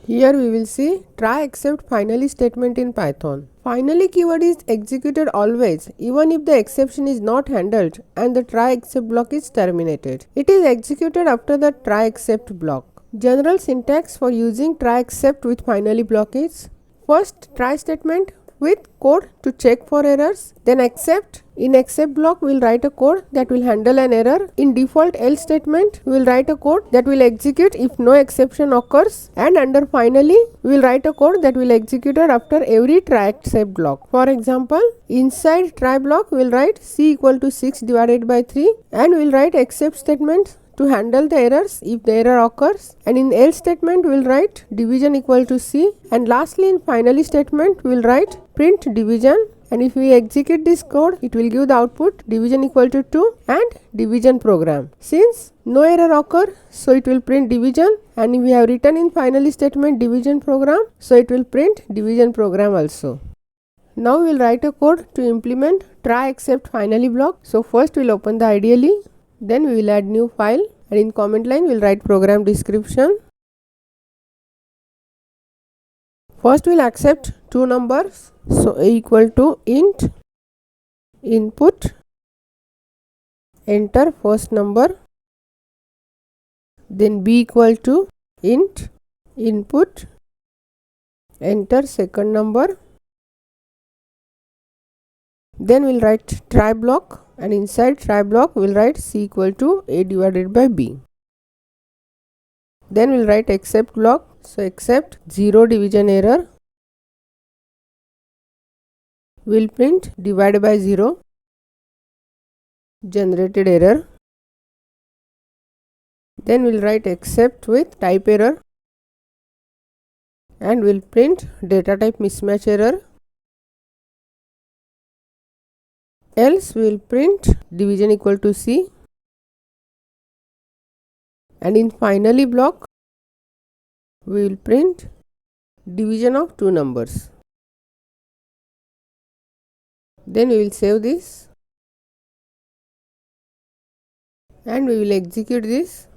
Here we will see try except finally statement in Python. Finally keyword is executed always even if the exception is not handled and the try except block is terminated. It is executed after the try except block. General syntax for using try except with finally block is: first, try statement with code to check for errors, then except. In except block we will write a code that will handle an error. In default else statement we will write a code that will execute if no exception occurs, and under finally we will write a code that will execute after every try except block. For example, inside try block we will write c equal to 6 divided by 3, and we will write except statement to handle the errors if the error occurs, and in else statement we will write division equal to c, and lastly in finally statement we will write print division, and if we execute this code it will give the output division equal to 2 and division program. Since no error occur, so it will print division, and if we have written in finally statement division program, so it will print division program also. Now we will write a code to implement try except finally block. So first we will open the IDLE, then we will add new file, and in comment line we will write program description. First we will accept two numbers, so a equal to int input, enter first number, then b equal to int input, enter second number, then we will write try block, and inside try block we will write c equal to a divided by b. Then we will write except block, so except 0 division error, we will print divide by 0 generated error. Then we will write except with type error, and we will print data type mismatch error. Else we will print division equal to c, and in finally block we will print division of two numbers. Then we will save this and we will execute this.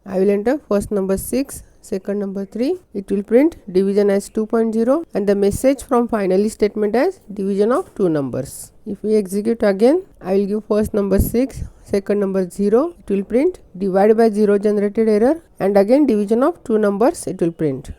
I will enter first number 6, second number 3. It will print division as 2.0 and the message from finally statement as division of two numbers. If we execute again, I will give first number 6, second number 0. It will print divide by 0 generated error, and again division of two numbers it will print.